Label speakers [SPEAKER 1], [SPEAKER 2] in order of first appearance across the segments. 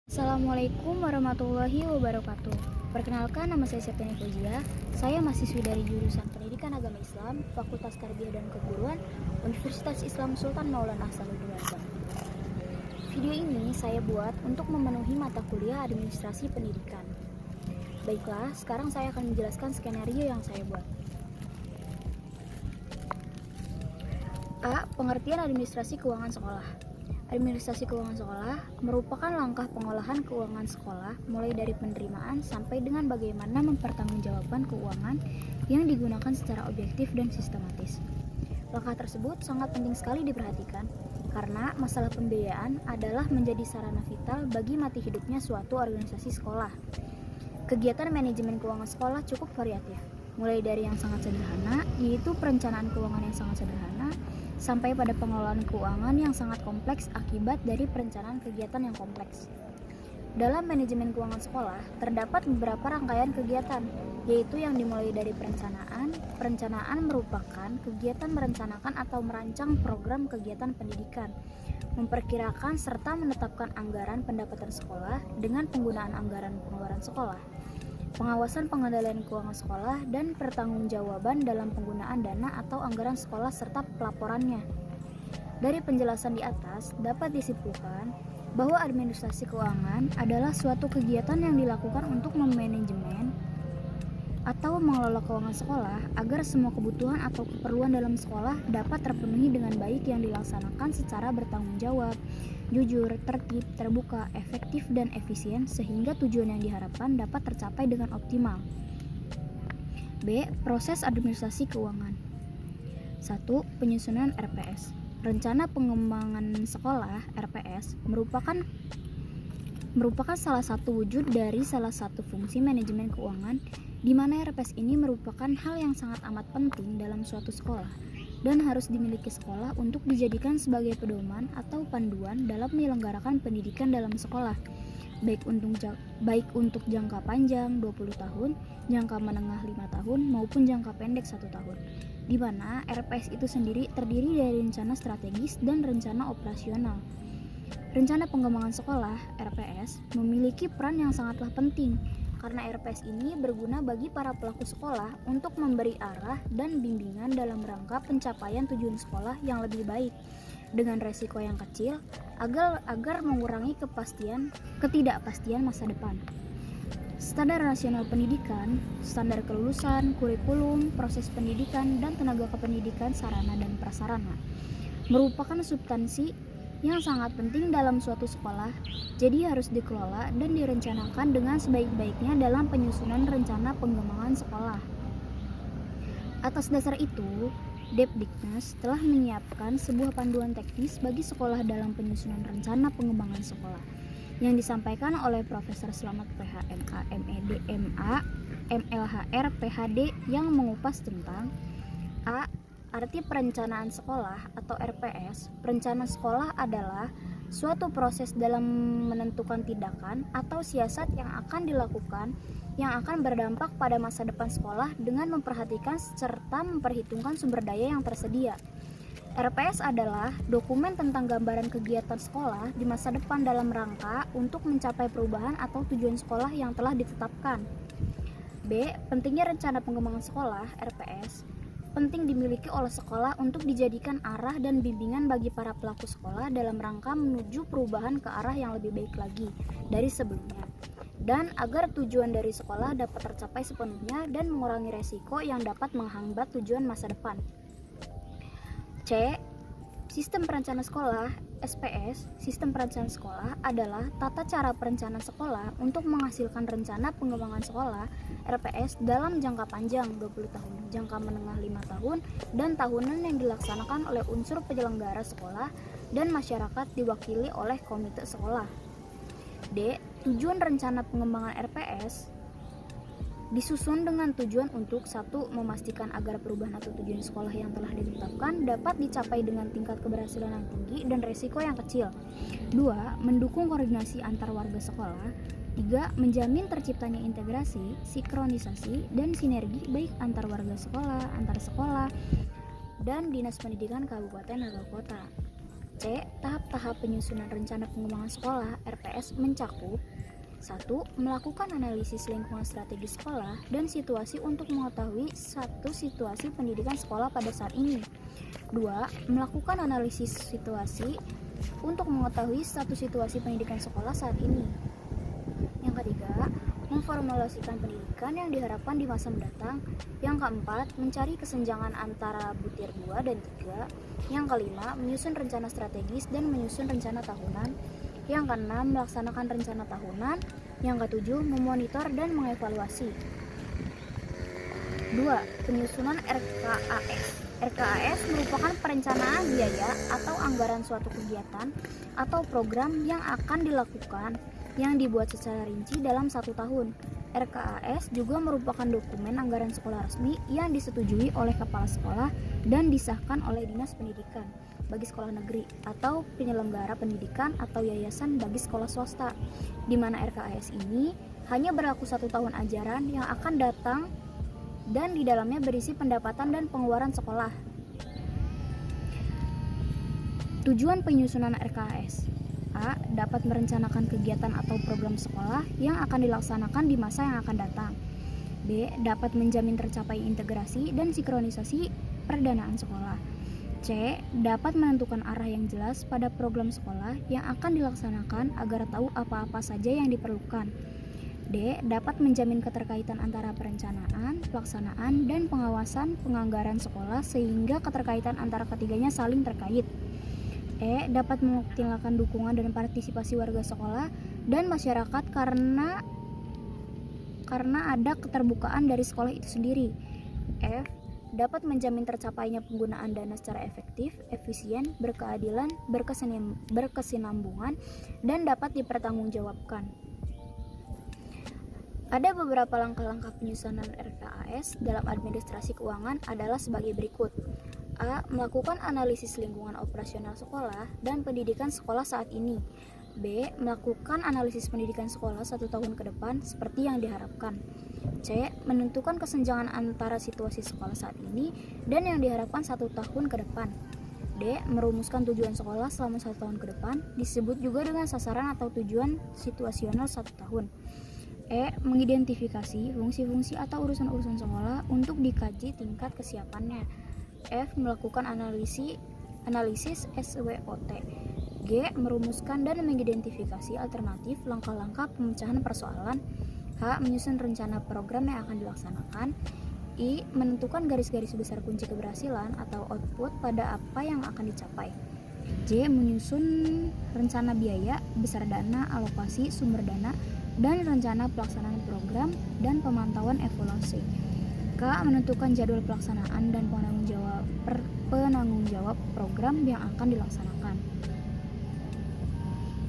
[SPEAKER 1] Assalamualaikum warahmatullahi wabarakatuh. Perkenalkan, nama saya Septiani Fauzia. Saya mahasiswi dari jurusan Pendidikan Agama Islam, Fakultas Tarbiyah dan Keguruan, Universitas Islam Sultan Maulana Hasanuddin Banten. Video ini saya buat untuk memenuhi mata kuliah Administrasi Pendidikan. Baiklah, sekarang saya akan menjelaskan skenario yang saya buat. A. Pengertian administrasi keuangan sekolah. Administrasi keuangan sekolah merupakan langkah pengolahan keuangan sekolah mulai dari penerimaan sampai dengan bagaimana mempertanggungjawabkan keuangan yang digunakan secara objektif dan sistematis. Langkah tersebut sangat penting sekali diperhatikan karena masalah pembiayaan adalah menjadi sarana vital bagi mati hidupnya suatu organisasi sekolah. Kegiatan manajemen keuangan sekolah cukup variatif, mulai dari yang sangat sederhana, yaitu perencanaan keuangan yang sangat sederhana, sampai pada pengelolaan keuangan yang sangat kompleks akibat dari perencanaan kegiatan yang kompleks. Dalam manajemen keuangan sekolah, terdapat beberapa rangkaian kegiatan, yaitu yang dimulai dari perencanaan. Perencanaan merupakan kegiatan merencanakan atau merancang program kegiatan pendidikan, memperkirakan serta menetapkan anggaran pendapatan sekolah dengan penggunaan anggaran pengeluaran sekolah, pengawasan pengendalian keuangan sekolah, dan pertanggungjawaban dalam penggunaan dana atau anggaran sekolah serta pelaporannya. Dari penjelasan di atas dapat disimpulkan bahwa administrasi keuangan adalah suatu kegiatan yang dilakukan untuk memanajemen atau mengelola keuangan sekolah agar semua kebutuhan atau keperluan dalam sekolah dapat terpenuhi dengan baik yang dilaksanakan secara bertanggung jawab, jujur, tertib, terbuka, efektif, dan efisien sehingga tujuan yang diharapkan dapat tercapai dengan optimal. B. Proses administrasi keuangan. 1. Penyusunan RPS. Rencana Pengembangan Sekolah (RPS) merupakan salah satu wujud dari salah satu fungsi manajemen keuangan, di mana RPS ini merupakan hal yang sangat amat penting dalam suatu sekolah dan harus dimiliki sekolah untuk dijadikan sebagai pedoman atau panduan dalam menyelenggarakan pendidikan dalam sekolah, baik untuk jangka panjang 20 tahun, jangka menengah 5 tahun, maupun jangka pendek 1 tahun, di mana RPS itu sendiri terdiri dari rencana strategis dan rencana operasional. Rencana Pengembangan Sekolah (RPS) memiliki peran yang sangatlah penting karena RPS ini berguna bagi para pelaku sekolah untuk memberi arah dan bimbingan dalam rangka pencapaian tujuan sekolah yang lebih baik dengan resiko yang kecil agar mengurangi ketidakpastian masa depan. Standar nasional pendidikan, standar kelulusan, kurikulum, proses pendidikan, dan tenaga kependidikan sarana dan prasarana merupakan substansi yang sangat penting dalam suatu sekolah, jadi harus dikelola dan direncanakan dengan sebaik-baiknya dalam penyusunan rencana pengembangan sekolah. Atas dasar itu, Depdiknas telah menyiapkan sebuah panduan teknis bagi sekolah dalam penyusunan rencana pengembangan sekolah, yang disampaikan oleh Profesor Slamet PH MA MED MA MLHR PhD yang mengupas tentang A. Arti perencanaan sekolah atau RPS. Perencanaan sekolah adalah suatu proses dalam menentukan tindakan atau siasat yang akan dilakukan yang akan berdampak pada masa depan sekolah dengan memperhatikan serta memperhitungkan sumber daya yang tersedia. RPS adalah dokumen tentang gambaran kegiatan sekolah di masa depan dalam rangka untuk mencapai perubahan atau tujuan sekolah yang telah ditetapkan. B. Pentingnya rencana pengembangan sekolah (RPS) penting dimiliki oleh sekolah untuk dijadikan arah dan bimbingan bagi para pelaku sekolah dalam rangka menuju perubahan ke arah yang lebih baik lagi dari sebelumnya, dan agar tujuan dari sekolah dapat tercapai sepenuhnya dan mengurangi resiko yang dapat menghambat tujuan masa depan. C. Sistem Perencanaan Sekolah (SPS). Sistem perencanaan sekolah adalah tata cara perencanaan sekolah untuk menghasilkan rencana pengembangan sekolah (RPS) dalam jangka panjang 20 tahun, jangka menengah 5 tahun, dan tahunan yang dilaksanakan oleh unsur penyelenggara sekolah dan masyarakat diwakili oleh komite sekolah. D. Tujuan rencana pengembangan RPS disusun dengan tujuan untuk 1. Memastikan agar perubahan atau tujuan sekolah yang telah ditetapkan dapat dicapai dengan tingkat keberhasilan yang tinggi dan resiko yang kecil. 2. Mendukung koordinasi antar warga sekolah. 3. Menjamin terciptanya integrasi, sinkronisasi, dan sinergi baik antar warga sekolah, antar sekolah, dan dinas pendidikan kabupaten atau kota. C. Tahap-tahap penyusunan rencana pengembangan sekolah (RPS) mencakup 1. Melakukan analisis lingkungan strategis sekolah dan situasi untuk mengetahui satu situasi pendidikan sekolah pada saat ini. 2. Melakukan analisis situasi untuk mengetahui satu situasi pendidikan sekolah saat ini. Yang ketiga, memformulasikan pendidikan yang diharapkan di masa mendatang. Yang keempat, mencari kesenjangan antara butir 2 dan 3. Yang kelima, menyusun rencana strategis dan menyusun rencana tahunan. Yang keenam, melaksanakan rencana tahunan. Yang ketujuh, memonitor dan mengevaluasi. 2. Penyusunan RKAS. RKAS merupakan perencanaan biaya atau anggaran suatu kegiatan atau program yang akan dilakukan yang dibuat secara rinci dalam 1 tahun. RKAS juga merupakan dokumen anggaran sekolah resmi yang disetujui oleh kepala sekolah dan disahkan oleh Dinas Pendidikan bagi sekolah negeri atau penyelenggara pendidikan atau yayasan bagi sekolah swasta, di mana RKAS ini hanya berlaku 1 tahun ajaran yang akan datang dan di dalamnya berisi pendapatan dan pengeluaran sekolah. Tujuan penyusunan RKAS: A. Dapat merencanakan kegiatan atau program sekolah yang akan dilaksanakan di masa yang akan datang. B. Dapat menjamin tercapai integrasi dan sinkronisasi perdanaan sekolah. C. Dapat menentukan arah yang jelas pada program sekolah yang akan dilaksanakan agar tahu apa-apa saja yang diperlukan. D. Dapat menjamin keterkaitan antara perencanaan, pelaksanaan, dan pengawasan penganggaran sekolah sehingga keterkaitan antara ketiganya saling terkait. E. Dapat mengoptimalkan dukungan dan partisipasi warga sekolah dan masyarakat karena ada keterbukaan dari sekolah itu sendiri. F. Dapat menjamin tercapainya penggunaan dana secara efektif, efisien, berkeadilan, berkesinambungan, dan dapat dipertanggungjawabkan. Ada beberapa langkah-langkah penyusunan RKAS dalam administrasi keuangan adalah sebagai berikut. A. Melakukan analisis lingkungan operasional sekolah dan pendidikan sekolah saat ini. B. Melakukan analisis pendidikan sekolah 1 tahun ke depan seperti yang diharapkan. C. Menentukan kesenjangan antara situasi sekolah saat ini dan yang diharapkan 1 tahun ke depan. D. Merumuskan tujuan sekolah selama 1 tahun ke depan, disebut juga dengan sasaran atau tujuan situasional 1 tahun. E. Mengidentifikasi fungsi-fungsi atau urusan-urusan sekolah untuk dikaji tingkat kesiapannya. F. Melakukan analisis SWOT. G. Merumuskan dan mengidentifikasi alternatif langkah-langkah pemecahan persoalan. H. Menyusun rencana program yang akan dilaksanakan. I. Menentukan garis-garis besar kunci keberhasilan atau output pada apa yang akan dicapai. J. Menyusun rencana biaya, besar dana, alokasi, sumber dana, dan rencana pelaksanaan program dan pemantauan evaluasi. K. Menentukan jadwal pelaksanaan dan penanggung jawab program yang akan dilaksanakan.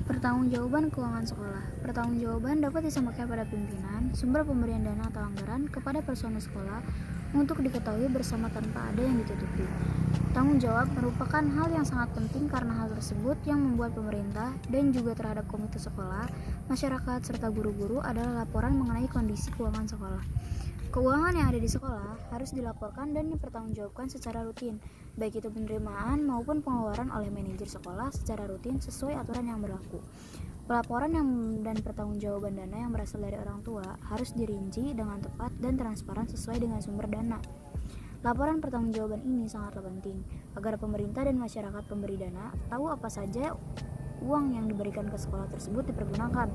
[SPEAKER 1] Pertanggungjawaban keuangan sekolah. Pertanggungjawaban dapat disampaikan pada pimpinan, sumber pemberian dana atau anggaran kepada personel sekolah untuk diketahui bersama tanpa ada yang ditutupi. Tanggung jawab merupakan hal yang sangat penting karena hal tersebut yang membuat pemerintah dan juga terhadap komite sekolah, masyarakat, serta guru-guru adalah laporan mengenai kondisi keuangan sekolah. Keuangan yang ada di sekolah harus dilaporkan dan dipertanggungjawabkan secara rutin, baik itu penerimaan maupun pengeluaran oleh manajer sekolah secara rutin sesuai aturan yang berlaku. Pelaporan dan pertanggungjawaban dana yang berasal dari orang tua harus dirinci dengan tepat dan transparan sesuai dengan sumber dana. Laporan pertanggungjawaban ini sangatlah penting agar pemerintah dan masyarakat pemberi dana tahu apa saja uang yang diberikan ke sekolah tersebut dipergunakan,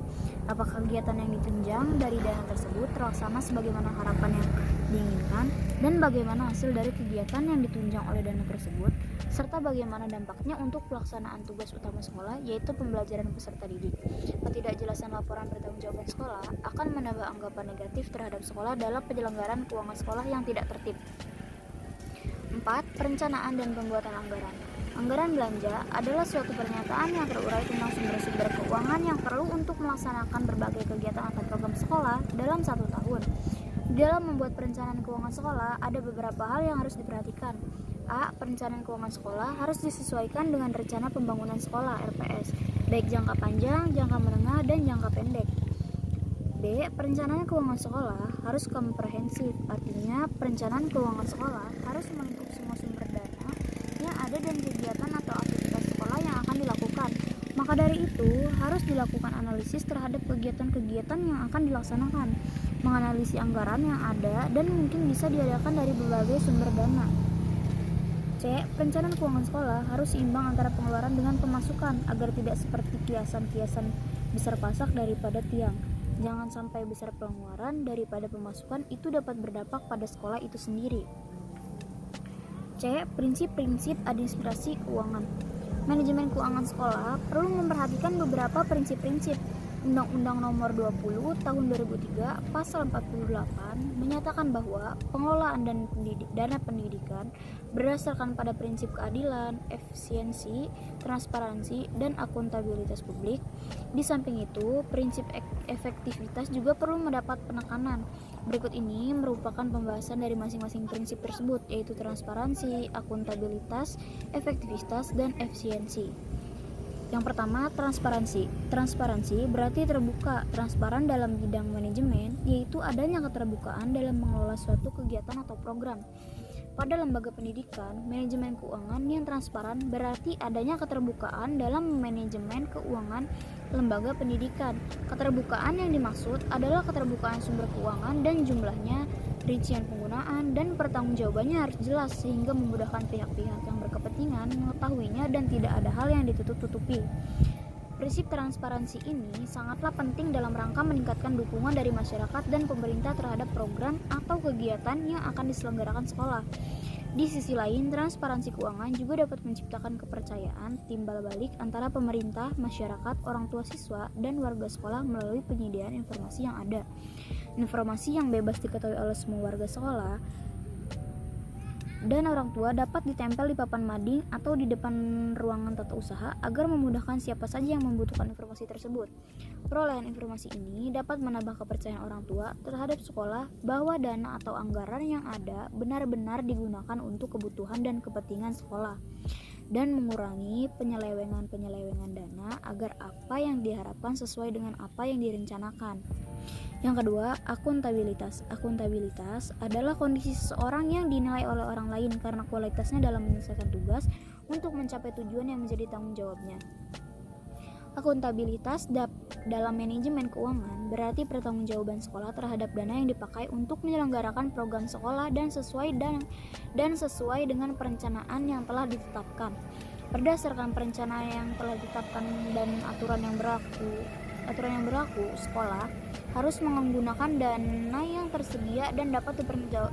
[SPEAKER 1] apakah kegiatan yang ditunjang dari dana tersebut terlaksana sebagaimana harapan yang diinginkan, dan bagaimana hasil dari kegiatan yang ditunjang oleh dana tersebut, serta bagaimana dampaknya untuk pelaksanaan tugas utama sekolah, yaitu pembelajaran peserta didik. Ketidakjelasan laporan pertanggungjawaban sekolah akan menambah anggapan negatif terhadap sekolah dalam penyelenggaraan keuangan sekolah yang tidak tertib. 4. Perencanaan dan pembuatan anggaran. Anggaran belanja adalah suatu pernyataan yang terurai tentang sumber-sumber keuangan yang perlu untuk melaksanakan berbagai kegiatan atau program sekolah dalam 1 tahun. Dalam membuat perencanaan keuangan sekolah, ada beberapa hal yang harus diperhatikan. A. Perencanaan keuangan sekolah harus disesuaikan dengan rencana pembangunan sekolah (RPS), baik jangka panjang, jangka menengah, dan jangka pendek. B. Perencanaan keuangan sekolah harus komprehensif, artinya perencanaan keuangan sekolah harus melingkup semua sumber dana yang ada dan kegiatan atau aktivitas sekolah yang akan harus dilakukan analisis terhadap kegiatan-kegiatan yang akan dilaksanakan, menganalisis anggaran yang ada dan mungkin bisa diadakan dari berbagai sumber dana. C. Perencanaan keuangan sekolah harus seimbang antara pengeluaran dengan pemasukan agar tidak seperti kiasan-kiasan besar pasak daripada tiang. Jangan sampai besar pengeluaran daripada pemasukan itu dapat berdampak pada sekolah itu sendiri. C. Prinsip-prinsip administrasi keuangan. Manajemen keuangan sekolah perlu memperhatikan beberapa prinsip-prinsip. Undang-Undang Nomor 20 Tahun 2003 Pasal 48 menyatakan bahwa pengelolaan dana pendidikan berdasarkan pada prinsip keadilan, efisiensi, transparansi, dan akuntabilitas publik. Di samping itu, prinsip efektivitas juga perlu mendapat penekanan. Berikut ini merupakan pembahasan dari masing-masing prinsip tersebut, yaitu transparansi, akuntabilitas, efektivitas, dan efisiensi. Yang pertama, transparansi. Transparansi berarti terbuka, transparan dalam bidang manajemen, yaitu adanya keterbukaan dalam mengelola suatu kegiatan atau program. Pada lembaga pendidikan, manajemen keuangan yang transparan berarti adanya keterbukaan dalam manajemen keuangan lembaga pendidikan. Keterbukaan yang dimaksud adalah keterbukaan sumber keuangan dan jumlahnya, rincian penggunaan, dan pertanggungjawabannya harus jelas sehingga memudahkan pihak-pihak yang berkepentingan mengetahuinya dan tidak ada hal yang ditutup-tutupi. Prinsip transparansi ini sangatlah penting dalam rangka meningkatkan dukungan dari masyarakat dan pemerintah terhadap program atau kegiatan yang akan diselenggarakan sekolah. Di sisi lain, transparansi keuangan juga dapat menciptakan kepercayaan timbal balik antara pemerintah, masyarakat, orang tua siswa, dan warga sekolah melalui penyediaan informasi yang ada. Informasi yang bebas diketahui oleh semua warga sekolah dan orang tua dapat ditempel di papan mading atau di depan ruangan tata usaha agar memudahkan siapa saja yang membutuhkan informasi tersebut. Perolehan informasi ini dapat menambah kepercayaan orang tua terhadap sekolah bahwa dana atau anggaran yang ada benar-benar digunakan untuk kebutuhan dan kepentingan sekolah, dan mengurangi penyelewengan dana agar apa yang diharapkan sesuai dengan apa yang direncanakan. Yang kedua, akuntabilitas. Akuntabilitas adalah kondisi seseorang yang dinilai oleh orang lain karena kualitasnya dalam menyelesaikan tugas untuk mencapai tujuan yang menjadi tanggung jawabnya. Akuntabilitas dalam manajemen keuangan berarti pertanggungjawaban sekolah terhadap dana yang dipakai untuk menyelenggarakan program sekolah dan sesuai dengan perencanaan yang telah ditetapkan. Berdasarkan perencanaan yang telah ditetapkan dan aturan yang berlaku, sekolah harus menggunakan dana yang tersedia dan dapat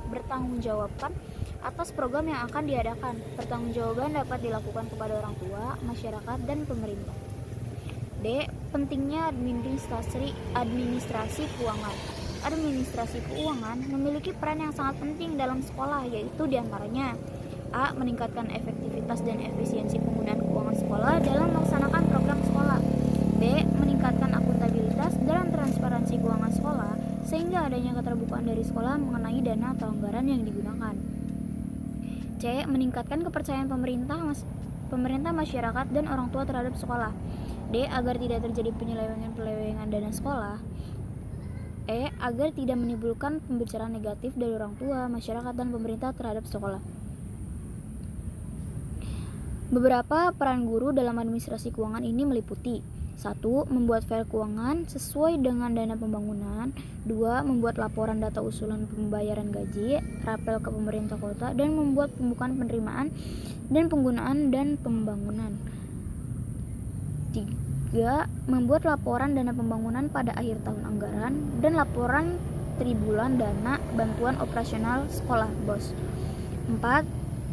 [SPEAKER 1] bertanggungjawabkan atas program yang akan diadakan. Pertanggungjawaban dapat dilakukan kepada orang tua, masyarakat, dan pemerintah. D. Pentingnya administrasi keuangan. Administrasi keuangan memiliki peran yang sangat penting dalam sekolah, yaitu diantaranya: A. Meningkatkan efektivitas dan efisiensi penggunaan keuangan sekolah dalam melaksanakan program sekolah. B. Meningkatkan akuntabilitas dalam transparansi keuangan sekolah sehingga adanya keterbukaan dari sekolah mengenai dana atau anggaran yang digunakan. C. Meningkatkan kepercayaan pemerintah, masyarakat, dan orang tua terhadap sekolah. D. Agar tidak terjadi penyelewengan dana sekolah. E. Agar tidak menimbulkan pembicaraan negatif dari orang tua, masyarakat, dan pemerintah terhadap sekolah. Beberapa peran guru dalam administrasi keuangan ini meliputi: 1. Membuat file keuangan sesuai dengan dana pembangunan. 2. Membuat laporan data usulan pembayaran gaji, rapel ke pemerintah kota, dan membuat pembukaan penerimaan dan penggunaan dan pembangunan. 3. Membuat laporan dana pembangunan pada akhir tahun anggaran dan laporan tribulan dana bantuan operasional sekolah BOS. 4.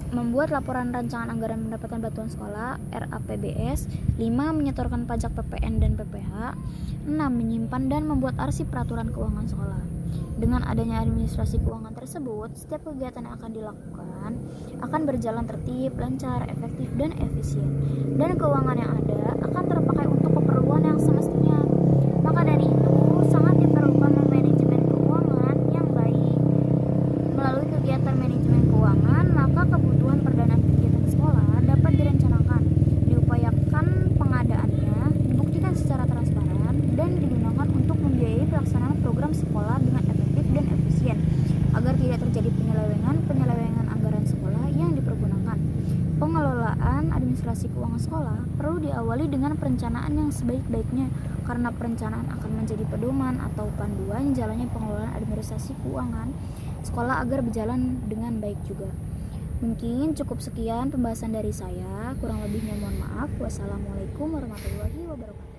[SPEAKER 1] Membuat laporan rancangan anggaran pendapatan bantuan sekolah RAPBS. 5. Menyetorkan pajak PPN dan PPh. 6. Menyimpan dan membuat arsip peraturan keuangan sekolah. Dengan adanya administrasi keuangan tersebut, setiap kegiatan yang akan dilakukan akan berjalan tertib, lancar, efektif, dan efisien, dan keuangan yang ada akan terpakai untuk keperluan yang semestinya. Maka dari itu, sangat diperlukan manajemen keuangan yang baik. Melalui kegiatan manajemen keuangan, maka kebutuhan perdanaan kegiatan sekolah dapat direncanakan, diupayakan pengadaannya, dibuktikan secara transparan, dan digunakan untuk membiayai pelaksanaan program sekolah dengan efektif dan efisien, agar tidak terjadi penyelewengan anggaran sekolah yang dipergunakan. Pengelolaan administrasi keuangan sekolah perlu diawali dengan perencanaan yang sebaik-baiknya, karena perencanaan akan menjadi pedoman atau panduan jalannya pengelolaan administrasi keuangan sekolah agar berjalan dengan baik juga. Mungkin cukup sekian pembahasan dari saya, kurang lebihnya mohon maaf. Wassalamualaikum warahmatullahi wabarakatuh.